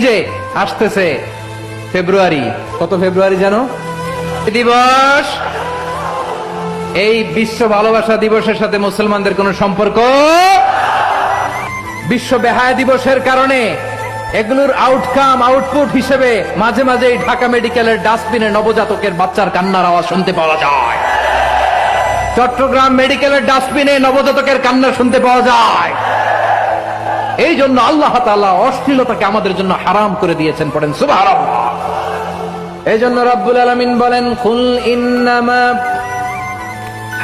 যে আসতেছে ফেব্রুয়ারি, কত ফেব্রুয়ারি জানো দিবস? এই বিশ্ব ভালোবাসা দিবসের সাথে মুসলমানদের কোন সম্পর্ক? বিশ্ব বেহায়া দিবসের কারণে এগুলোর আউটপুট হিসেবে মাঝে মাঝে ঢাকা মেডিকেলের ডাস্টবিনে নবজাতকের বাচ্চার কান্নার আওয়াজ শুনতে পাওয়া যায়। চট্টগ্রাম মেডিকেলের ডাস্টবিনে নবজাতকের কান্না শুনতে পাওয়া যায়। এই জন্য আল্লাহ তাআলা অশ্লীলতাকে আমাদের জন্য হারাম করে দিয়েছেন। পড়েন সুবহানাল্লাহ। এই জন্য রব্বুল আলামিন বলেন, কুল ইন্নামা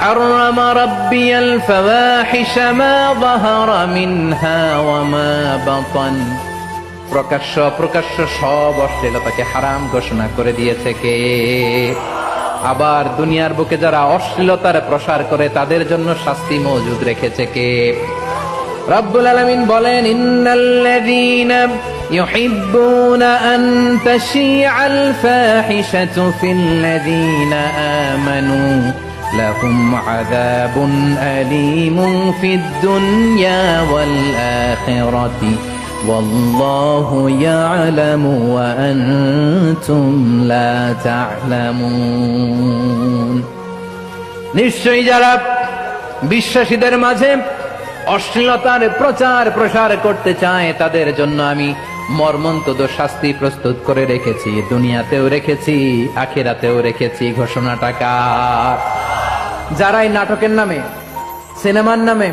حرم ربي الفواحش ما ظهر منها وما بطن। প্রকাশ্য সব অশ্লীলতাকে হারাম ঘোষণা করে দিয়েছে কে? আবার দুনিয়ার বুকে যারা অশ্লীলতার প্রসার করে তাদের জন্য শাস্তি মজুদ রেখেছে কে? রব্বুল আলামিন বলেন, ইন্নাল্লাযীনা ইউহিব্বুনা আন তাশিআল ফাহিশাতু ফিল্লাযীনা আমানু লাহুম আযাবুন আলীমুন ফিদ দুনিয়া ওয়াল আখিরাতি ওয়াল্লাহু ইয়ালামু ওয়া আনতুম লা তা'লামুন। নিশ্চয়ই যারা বিশ্বাসীদের মাঝে অশ্লীলতার প্রসার করতে চায় তাদের জন্য আমি মর্মন্তুদ শাস্তি প্রস্তুত করে রেখেছি। দুনিয়াতেও রেখেছি, আখিরাতেও রেখেছি। ঘোষণাটা কার? যারা এই নাটকের নামে, সিনেমার নামে